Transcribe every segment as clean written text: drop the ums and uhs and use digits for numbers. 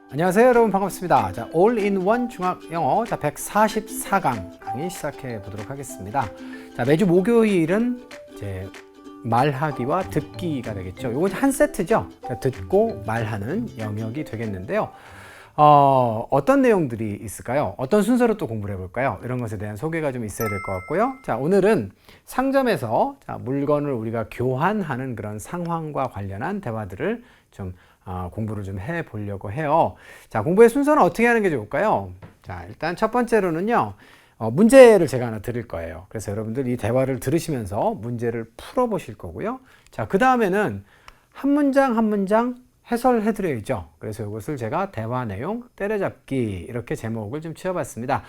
안녕하세요 여러분, 반갑습니다. 자, 올인원 중학영어 144강 강의 시작해 보도록 하겠습니다. 자, 매주 목요일은 이제 말하기와 듣기가 되겠죠. 요거 한 세트죠. 듣고 말하는 영역이 되겠는데요. 어떤 내용들이 있을까요? 어떤 순서로 또 공부를 해볼까요? 이런 것에 대한 소개가 좀 있어야 될 것 같고요. 자, 오늘은 상점에서 물건을 우리가 교환하는 그런 상황과 관련한 대화들을 좀 공부를 좀 해보려고 해요. 자, 공부의 순서는 어떻게 하는 게 좋을까요? 자, 일단 첫 번째로는요, 문제를 제가 하나 드릴 거예요. 그래서 여러분들 이 대화를 들으시면서 문제를 풀어보실 거고요. 자, 그 다음에는 한 문장 한 문장 해설해 드려야죠. 그래서 이것을 제가 대화 내용 때려잡기 이렇게 제목을 좀 지어봤습니다.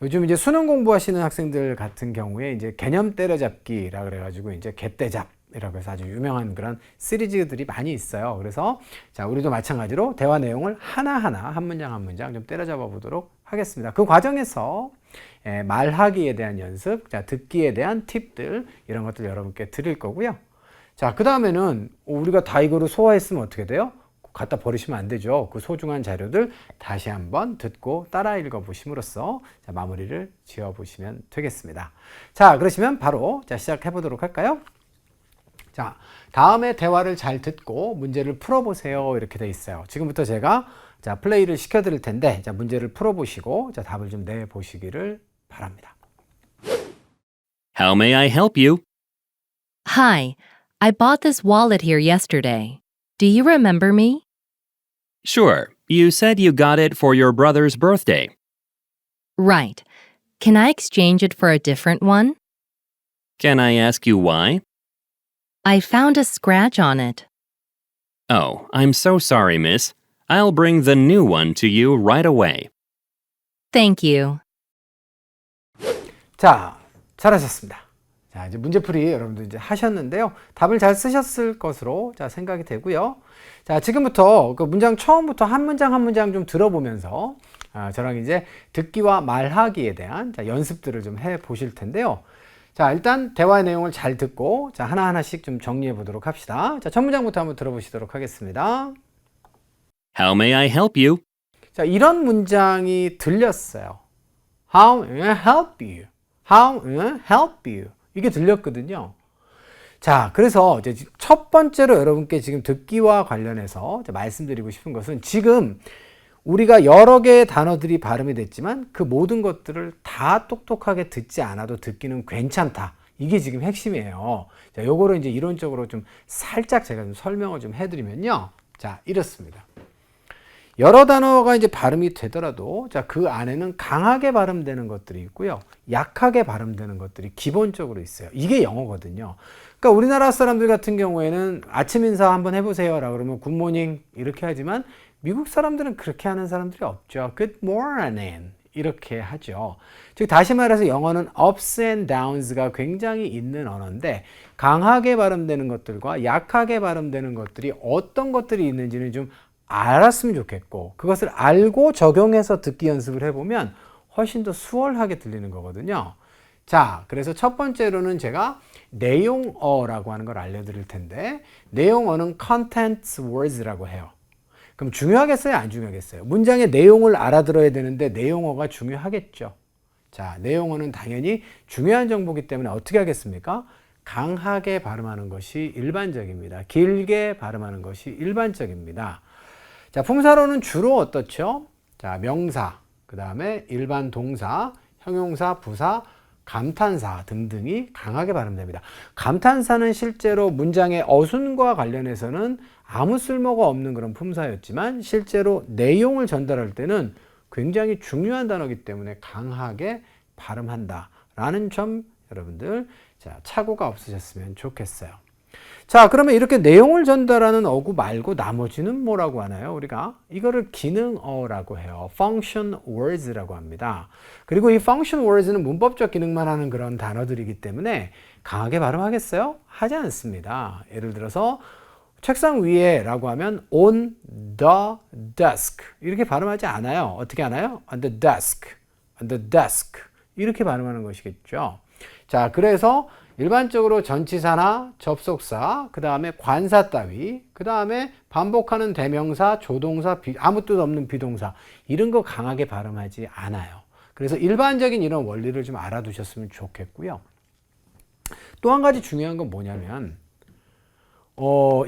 요즘 이제 수능 공부하시는 학생들 같은 경우에 이제 개념 때려잡기라 그래가지고 이제 개떼잡 이라고 해서 아주 유명한 그런 시리즈들이 많이 있어요. 그래서 자, 우리도 마찬가지로 대화 내용을 하나하나 한 문장 한 문장 좀 때려잡아 보도록 하겠습니다. 그 과정에서 말하기에 대한 연습, 자, 듣기에 대한 팁들 이런 것들 여러분께 드릴 거고요. 자, 그 다음에는 우리가 다 이거를 소화했으면 어떻게 돼요? 갖다 버리시면 안 되죠. 그 소중한 자료들 다시 한번 듣고 따라 읽어보심으로써 자, 마무리를 지어보시면 되겠습니다. 자, 그러시면 바로 자, 시작해 보도록 할까요? 자, 다음에 대화를 잘 듣고 문제를 풀어보세요. 이렇게 돼 있어요. 지금부터 제가 자, 플레이를 시켜드릴 텐데, 자, 문제를 풀어보시고, 자, 답을 좀 내보시기를 바랍니다. How may I help you? Hi, I bought this wallet here yesterday. Do you remember me? Sure, you said you got it for your brother's birthday. Right. Can I exchange it for a different one? Can I ask you why? I found a scratch on it. Oh, I'm so sorry, miss. I'll bring the new one to you right away. Thank you. 자, 잘하셨습니다. 자, 이제 문제풀이 여러분들 이제 하셨는데요. 답을 잘 쓰셨을 것으로 자, 생각이 되고요. 자, 지금부터 그 문장 처음부터 한 문장 한 문장 좀 들어보면서 저랑 이제 듣기와 말하기에 대한 자, 연습들을 좀 해 보실 텐데요. 자, 일단 대화의 내용을 잘 듣고 자, 하나하나씩 좀 정리해 보도록 합시다. 자, 첫 문장부터 한번 들어보시도록 하겠습니다. How may I help you? 자, 이런 문장이 들렸어요. How may I help you? How may I help you? 이게 들렸거든요. 자, 그래서 이제 첫 번째로 여러분께 지금 듣기와 관련해서 말씀드리고 싶은 것은 지금 우리가 여러 개의 단어들이 발음이 됐지만 그 모든 것들을 다 똑똑하게 듣지 않아도 듣기는 괜찮다. 이게 지금 핵심이에요. 자, 요거를 이제 이론적으로 좀 살짝 제가 좀 설명을 좀 해드리면요. 자, 이렇습니다. 여러 단어가 이제 발음이 되더라도 자, 그 안에는 강하게 발음되는 것들이 있고요. 약하게 발음되는 것들이 기본적으로 있어요. 이게 영어거든요. 그러니까 우리나라 사람들 같은 경우에는 아침 인사 한번 해보세요 라고 그러면 굿모닝 이렇게 하지만 미국 사람들은 그렇게 하는 사람들이 없죠. Good morning 이렇게 하죠. 즉 다시 말해서 영어는 ups and downs가 굉장히 있는 언어인데 강하게 발음되는 것들과 약하게 발음되는 것들이 어떤 것들이 있는지는 좀 알았으면 좋겠고 그것을 알고 적용해서 듣기 연습을 해보면 훨씬 더 수월하게 들리는 거거든요. 자, 그래서 첫 번째로는 제가 내용어라고 하는 걸 알려드릴 텐데 내용어는 content words라고 해요. 그럼 중요하겠어요? 안 중요하겠어요? 문장의 내용을 알아들어야 되는데 내용어가 중요하겠죠. 자, 내용어는 당연히 중요한 정보이기 때문에 어떻게 하겠습니까? 강하게 발음하는 것이 일반적입니다. 길게 발음하는 것이 일반적입니다. 자, 품사로는 주로 어떻죠? 자, 명사, 그 다음에 일반 동사, 형용사, 부사, 감탄사 등등이 강하게 발음됩니다. 감탄사는 실제로 문장의 어순과 관련해서는 아무 쓸모가 없는 그런 품사였지만 실제로 내용을 전달할 때는 굉장히 중요한 단어이기 때문에 강하게 발음한다라는 점 여러분들 자, 착오가 없으셨으면 좋겠어요. 자, 그러면 이렇게 내용을 전달하는 어구 말고 나머지는 뭐라고 하나요? 우리가 이거를 기능어라고 해요. function words라고 합니다. 그리고 이 function words는 문법적 기능만 하는 그런 단어들이기 때문에 강하게 발음하겠어요? 하지 않습니다. 예를 들어서 책상 위에 라고 하면 on the desk 이렇게 발음하지 않아요. 어떻게 하나요? on the desk, on the desk 이렇게 발음하는 것이겠죠. 자, 그래서 일반적으로 전치사나 접속사, 그 다음에 관사 따위, 그 다음에 반복하는 대명사, 조동사, 아무 뜻 없는 비동사 이런 거 강하게 발음하지 않아요. 그래서 일반적인 이런 원리를 좀 알아두셨으면 좋겠고요. 또 한 가지 중요한 건 뭐냐면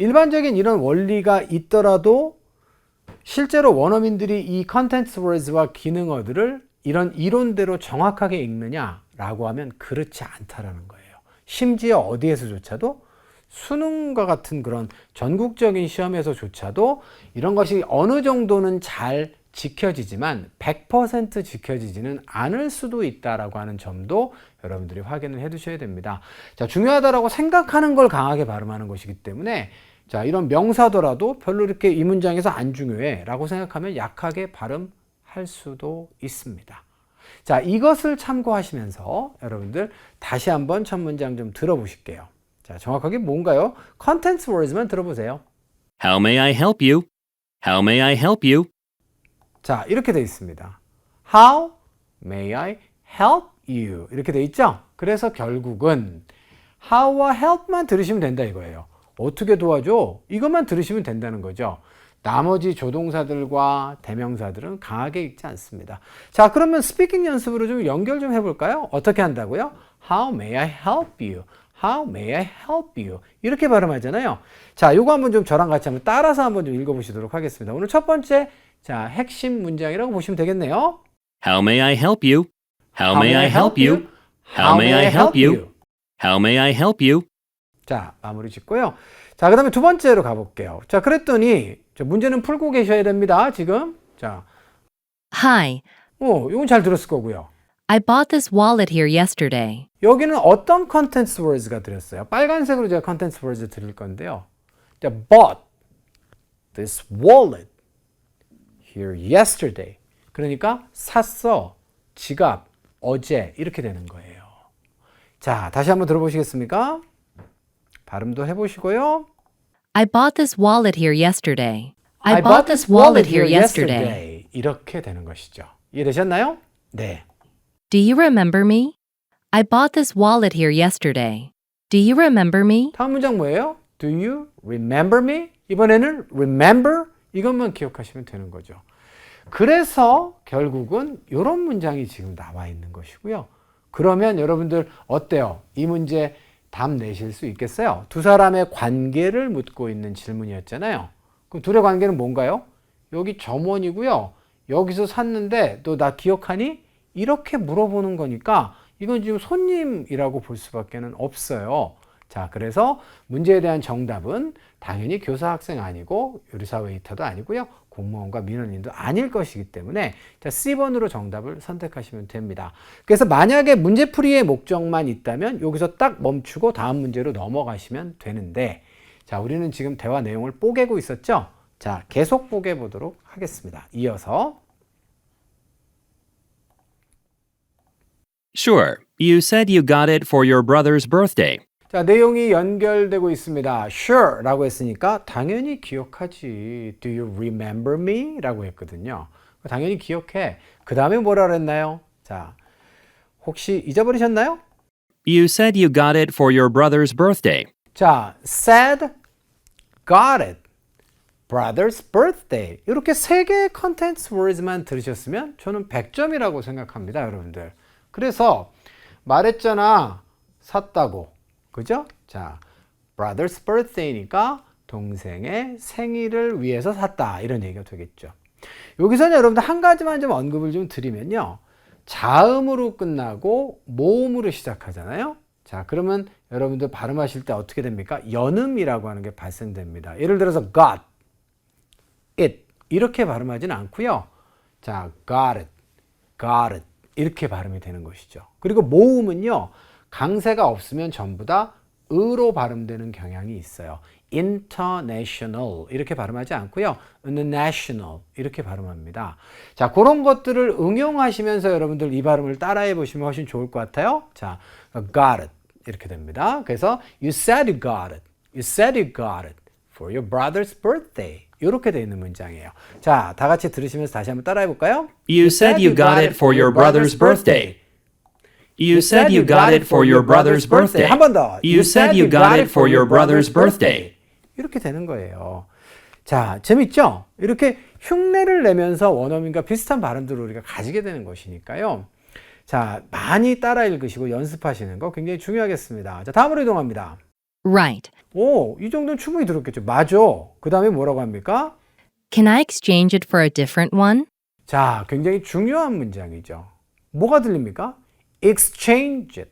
일반적인 이런 원리가 있더라도 실제로 원어민들이 이 컨텐츠 월즈와 기능어들을 이런 이론대로 정확하게 읽느냐라고 하면 그렇지 않다라는 거예요. 심지어 어디에서조차도 수능과 같은 그런 전국적인 시험에서조차도 이런 것이 어느 정도는 잘 지켜지지만 100% 지켜지지는 않을 수도 있다라고 하는 점도 여러분들이 확인을 해 두셔야 됩니다. 자, 중요하다라고 생각하는 걸 강하게 발음하는 것이기 때문에 자, 이런 명사더라도 별로 이렇게 이 문장에서 안 중요해 라고 생각하면 약하게 발음할 수도 있습니다. 자, 이것을 참고하시면서 여러분들 다시 한번 첫 문장 좀 들어보실게요. 자, 정확하게 뭔가요? 컨텐츠 월즈만 들어보세요. How may I help you? How may I help you? 자, 이렇게 돼 있습니다. How may I help you? 이렇게 돼 있죠? 그래서 결국은 how와 help만 들으시면 된다 이거예요. 어떻게 도와줘? 이것만 들으시면 된다는 거죠. 나머지 조동사들과 대명사들은 강하게 읽지 않습니다. 자, 그러면 스피킹 연습으로 좀 연결 좀 해볼까요? 어떻게 한다고요? How may I help you? How may I help you? 이렇게 발음하잖아요. 자, 요거 한번 좀 저랑 같이 한번 따라서 한번 좀 읽어보시도록 하겠습니다. 오늘 첫 번째, 자, 핵심 문장이라고 보시면 되겠네요. How may I help you? How may I help you? How may I help you? How may I help you? 자, 마무리 짓고요. 자, 그 다음에 두 번째로 가볼게요. 자, 그랬더니 문제는 풀고 계셔야 됩니다. 지금. 자, Hi, 이건 잘 들었을 거고요. I bought this wallet here yesterday. 여기는 어떤 컨텐츠 월즈가 들었어요? 빨간색으로 제가 컨텐츠 월즈 드릴 건데요. 자, bought this wallet here yesterday. 그러니까 샀어, 지갑, 어제 이렇게 되는 거예요. 자, 다시 한번 들어보시겠습니까? 발음도 해보시고요. I bought this wallet here yesterday. I bought this wallet here yesterday. 이렇게 되는 것이죠. 이해되셨나요? 네. Do you remember me? I bought this wallet here yesterday. Do you remember me? 다음 문장 뭐예요? Do you remember me? 이번에는 remember 이것만 기억하시면 되는 거죠. 그래서 결국은 이런 문장이 지금 나와 있는 것이고요. 그러면 여러분들 어때요? 이 문제 답 내실 수 있겠어요? 두 사람의 관계를 묻고 있는 질문이었잖아요. 그럼 둘의 관계는 뭔가요? 여기 점원이고요. 여기서 샀는데 너 나 기억하니? 이렇게 물어보는 거니까 이건 지금 손님이라고 볼 수밖에 없어요. 자, 그래서 문제에 대한 정답은 당연히 교사 학생 아니고 요리사 웨이터도 아니고요. 공무원과 민원인도 아닐 것이기 때문에 자, C번으로 정답을 선택하시면 됩니다. 그래서 만약에 문제풀이의 목적만 있다면 여기서 딱 멈추고 다음 문제로 넘어가시면 되는데 자, 우리는 지금 대화 내용을 뽀개고 있었죠? 자, 계속 뽀개 보도록 하겠습니다. 이어서 Sure, you said you got it for your brother's birthday. 자, 내용이 연결되고 있습니다. Sure 라고 했으니까 당연히 기억하지. Do you remember me? 라고 했거든요. 당연히 기억해. 그 다음에 뭐라 그랬나요? 자, 혹시 잊어버리셨나요? You said you got it for your brother's birthday. 자, said, got it, brother's birthday. 이렇게 세 개의 컨텐츠 월즈만 들으셨으면 저는 100점이라고 생각합니다, 여러분들. 그래서 말했잖아, 샀다고. 그죠? 자, brother's birthday니까 동생의 생일을 위해서 샀다. 이런 얘기가 되겠죠. 여기서는 여러분들 한 가지만 좀 언급을 좀 드리면요. 자음으로 끝나고 모음으로 시작하잖아요. 자, 그러면 여러분들 발음하실 때 어떻게 됩니까? 연음이라고 하는 게 발생됩니다. 예를 들어서 got it 이렇게 발음하지는 않고요. 자, got it 이렇게 발음이 되는 것이죠. 그리고 모음은요. 강세가 없으면 전부 다 으로 발음되는 경향이 있어요. international 이렇게 발음하지 않고요. national 이렇게 발음합니다. 자, 그런 것들을 응용하시면서 여러분들 이 발음을 따라해 보시면 훨씬 좋을 것 같아요. 자, got it 이렇게 됩니다. 그래서 you said you got it. You said you got it for your brother's birthday. 이렇게 되어 있는 문장이에요. 자, 다 같이 들으시면서 다시 한번 따라해 볼까요? You said you got it for your brother's birthday. You said you got it for your brother's birthday. 한 번 더. You said you got it for your brother's birthday. 이렇게 되는 거예요. 자, 재밌죠? 이렇게 흉내를 내면서 원어민과 비슷한 발음들을 우리가 가지게 되는 것이니까요. 자, 많이 따라 읽으시고 연습하시는 거 굉장히 중요하겠습니다. 자, 다음으로 이동합니다. Right. 오, 이 정도는 충분히 들었겠죠. 맞아. 그 다음에 뭐라고 합니까? Can I exchange it for a different one? 자, 굉장히 중요한 문장이죠. 뭐가 들립니까? Exchange it.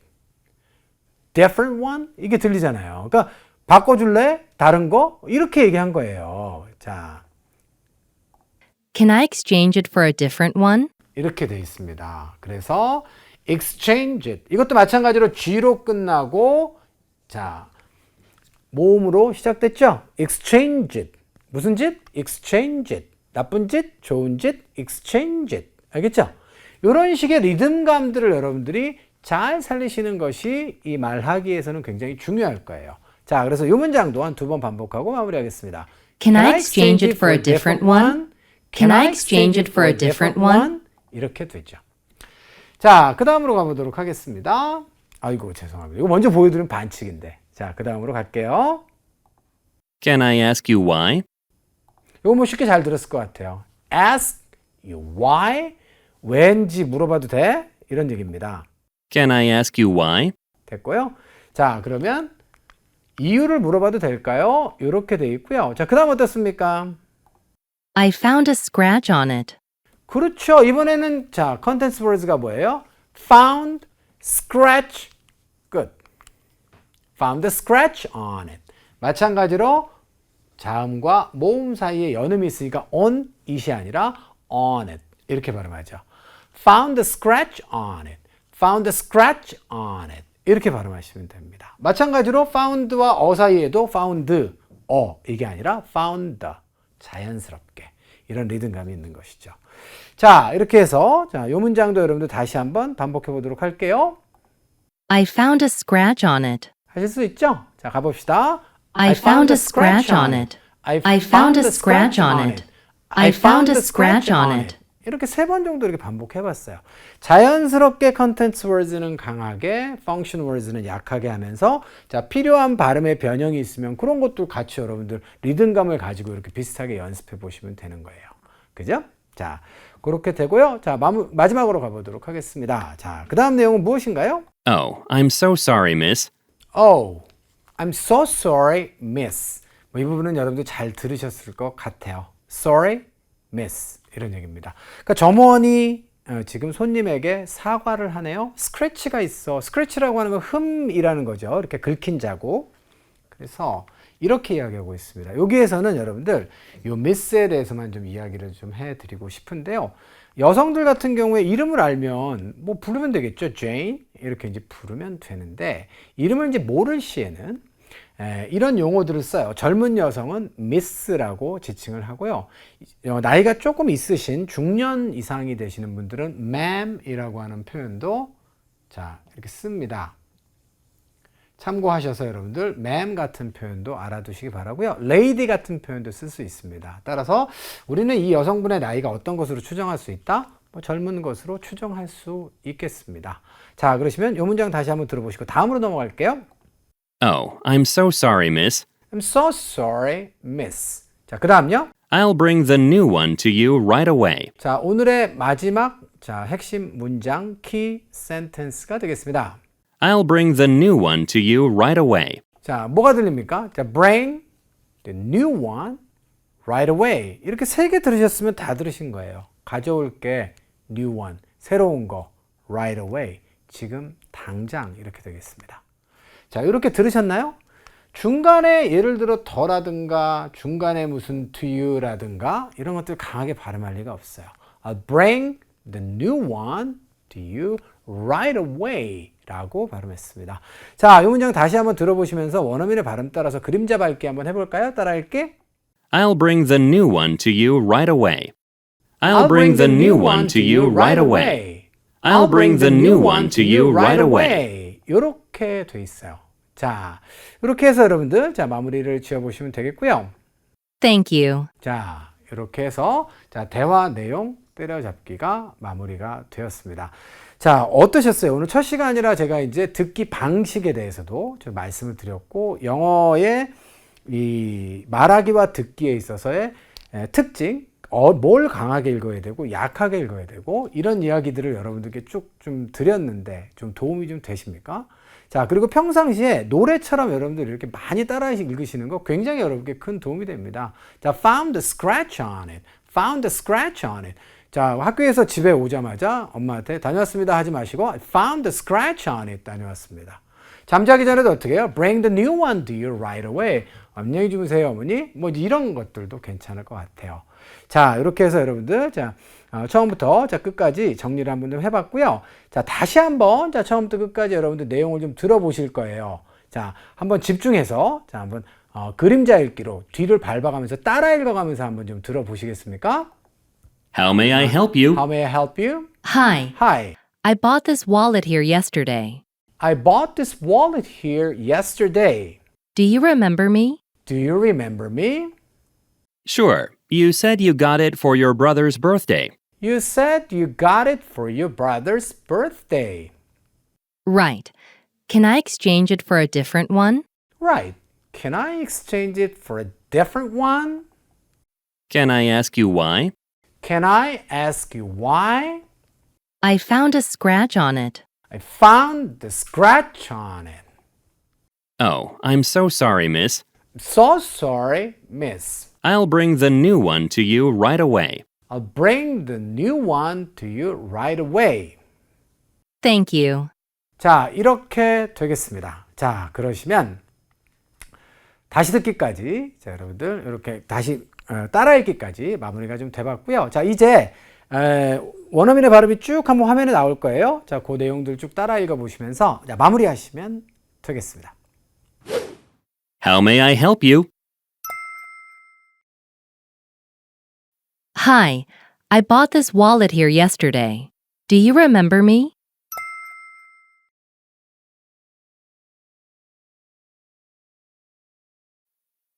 Different one? 이게 들리잖아요. 그러니까 바꿔줄래? 다른 거? 이렇게 얘기한 거예요. 자, Can I exchange it for a different one? 이렇게 돼 있습니다. 그래서 exchange it. 이것도 마찬가지로 G로 끝나고 자, 모음으로 시작됐죠? exchange it. 무슨 짓? exchange it. 나쁜 짓, 좋은 짓, exchange it. 알겠죠? 이런 식의 리듬감들을 여러분들이 잘 살리시는 것이 이 말하기에서는 굉장히 중요할 거예요. 자, 그래서 이 문장도 한 두 번 반복하고 마무리하겠습니다. Can I exchange it for a different one? Can I exchange it for a different one? 이렇게 되죠. 자, 그 다음으로 가보도록 하겠습니다. 아이고, 죄송합니다. 이거 먼저 보여드린 반칙인데. 자, 그 다음으로 갈게요. Can I ask you why? 이거 뭐 쉽게 잘 들었을 것 같아요. Ask you why? 왠지 물어봐도 돼? 이런 얘기입니다. Can I ask you why? 됐고요. 자, 그러면 이유를 물어봐도 될까요? 이렇게 돼 있고요. 자, 그 다음 어떻습니까? I found a scratch on it. 그렇죠. 이번에는 자, 컨텐츠 월즈가 뭐예요? Found, scratch, good. Found a scratch on it. 마찬가지로 자음과 모음 사이에 연음이 있으니까 on it이 아니라 on it. 이렇게 발음하죠. Found a scratch on it. Found a scratch on it. 이렇게 발음하시면 됩니다. 마찬가지로 found와 어 사이에도 found, 이게 아니라 found, 자연스럽게 이런 리듬감이 있는 것이죠. 자, 이렇게 해서 자, 이 문장도 여러분들 다시 한번 반복해 보도록 할게요. I found a scratch on it. 하실 수 있죠? 자, 가봅시다. I found a scratch on it. I found a scratch on it. I found a scratch on it. 이렇게 세 번 정도 이렇게 반복해 봤어요. 자연스럽게 컨텐츠 월즈는 강하게, 펑션 월즈는 약하게 하면서 자, 필요한 발음의 변형이 있으면 그런 것도 같이 여러분들 리듬감을 가지고 이렇게 비슷하게 연습해 보시면 되는 거예요. 그죠? 자, 그렇게 되고요. 자, 마지막으로 가보도록 하겠습니다. 자, 그 다음 내용은 무엇인가요? Oh, I'm so sorry, miss. Oh, I'm so sorry, miss. 이 부분은 여러분들 잘 들으셨을 것 같아요. Sorry, miss. 이런 얘기입니다. 그러니까 점원이 지금 손님에게 사과를 하네요. 스크래치가 있어. 스크래치라고 하는 건 흠이라는 거죠. 이렇게 긁힌 자국. 그래서 이렇게 이야기하고 있습니다. 여기에서는 여러분들 이 miss에 대해서만 좀 이야기를 좀 해드리고 싶은데요. 여성들 같은 경우에 이름을 알면 뭐 부르면 되겠죠. Jane 이렇게 이제 부르면 되는데 이름을 이제 모를 시에는 이런 용어들을 써요. 젊은 여성은 miss라고 지칭을 하고요. 나이가 조금 있으신 중년 이상이 되시는 분들은 ma'am이라고 하는 표현도 자, 이렇게 씁니다. 참고하셔서 여러분들 ma'am 같은 표현도 알아두시기 바라고요. lady 같은 표현도 쓸 수 있습니다. 따라서 우리는 이 여성분의 나이가 어떤 것으로 추정할 수 있다? 뭐 젊은 것으로 추정할 수 있겠습니다. 자, 그러시면 이 문장 다시 한번 들어보시고 다음으로 넘어갈게요. Oh, I'm so sorry, miss. I'm so sorry, miss. 자, 그 다음요. I'll bring the new one to you right away. 자, 오늘의 마지막 자, 핵심 문장 키 센텐스가 되겠습니다. I'll bring the new one to you right away. 자, 뭐가 들립니까? 자, bring the new one right away. 이렇게 세 개 들으셨으면 다 들으신 거예요. 가져올게 new one, 새로운 거 right away. 지금 당장 이렇게 되겠습니다. 자, 이렇게 들으셨나요? 중간에 예를 들어 더라든가 중간에 무슨 to you라든가 이런 것들 강하게 발음할 리가 없어요. I'll bring the new one to you right away 라고 발음했습니다. 자, 이 문장 다시 한번 들어보시면서 원어민의 발음 따라서 그림자 밟기 한번 해볼까요? 따라할게. I'll bring the new one to you right away. I'll bring the new one to you right away. I'll bring the new one to you right away. 이렇게 돼 있어요. 자, 이렇게 해서 여러분들 자, 마무리를 지어보시면 되겠고요. Thank you. 자, 이렇게 해서 자, 대화 내용 때려잡기가 마무리가 되었습니다. 자, 어떠셨어요? 오늘 첫 시간이라 제가 이제 듣기 방식에 대해서도 좀 말씀을 드렸고, 영어의 이 말하기와 듣기에 있어서의 특징, 뭘 강하게 읽어야 되고, 약하게 읽어야 되고, 이런 이야기들을 여러분들께 쭉 좀 드렸는데, 좀 도움이 좀 되십니까? 자, 그리고 평상시에 노래처럼 여러분들 이렇게 많이 따라 읽으시는 거 굉장히 여러분께 큰 도움이 됩니다. 자, found a scratch on it. found a scratch on it. 자, 학교에서 집에 오자마자 엄마한테 다녀왔습니다 하지 마시고 found a scratch on it 다녀왔습니다. 잠자기 전에도 어떻게 해요? Bring the new one to you right away. 안녕히 주무세요, 어머니. 뭐 이런 것들도 괜찮을 것 같아요. 자, 이렇게 해서 여러분들 처음부터 끝까지 정리를 한번 좀 해봤고요. 자, 다시 한번 처음부터 끝까지 여러분들 내용을 좀 들어보실 거예요. 자, 한번 집중해서 한번 그림자 읽기로 뒤를 밟아가면서 따라 읽어가면서 한번 좀 들어보시겠습니까? How may I help you? How may I help you? Hi. Hi. I bought this wallet here yesterday. I bought this wallet here yesterday. Do you remember me? Do you remember me? Sure. You said you got it for your brother's birthday. You said you got it for your brother's birthday. Right. Can I exchange it for a different one? Right. Can I exchange it for a different one? Can I ask you why? Can I ask you why? I found a scratch on it. I found the scratch on it. Oh, I'm so sorry, miss. So sorry, miss. I'll bring the new one to you right away. I'll bring the new one to you right away. Thank you. 자, 이렇게 되겠습니다. 자, 그러시면 다시 듣기까지 여러분들 이렇게 다시 따라 읽기까지 마무리가 좀 돼봤고요. 자, 이제 원어민의 발음이 쭉 한번 화면에 나올 거예요. 자, 그 내용들 쭉 따라 읽어보시면서 마무리하시면 되겠습니다. How may I help you? Hi. I bought this wallet here yesterday. Do you remember me?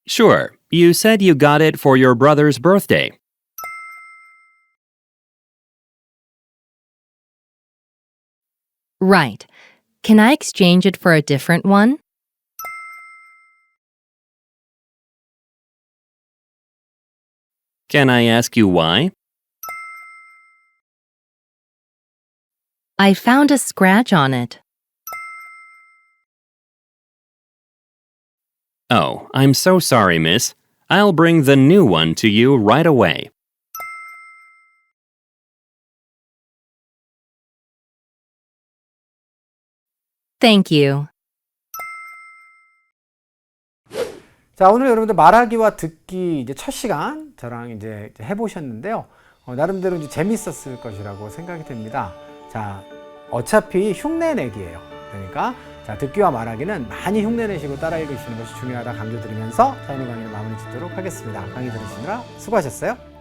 Sure. You said you got it for your brother's birthday. Right. Can I exchange it for a different one? Can I ask you why? I found a scratch on it. Oh, I'm so sorry, miss. I'll bring the new one to you right away. Thank you. 자, 오늘 여러분들 말하기와 듣기 이제 첫 시간 저랑 이제 해보셨는데요. 나름대로 이제 재밌었을 것이라고 생각이 됩니다. 자, 어차피 흉내내기예요. 그러니까 자, 듣기와 말하기는 많이 흉내내시고 따라 읽으시는 것이 중요하다 강조드리면서 오늘 강의를 마무리 짓도록 하겠습니다. 강의 들으시느라 수고하셨어요.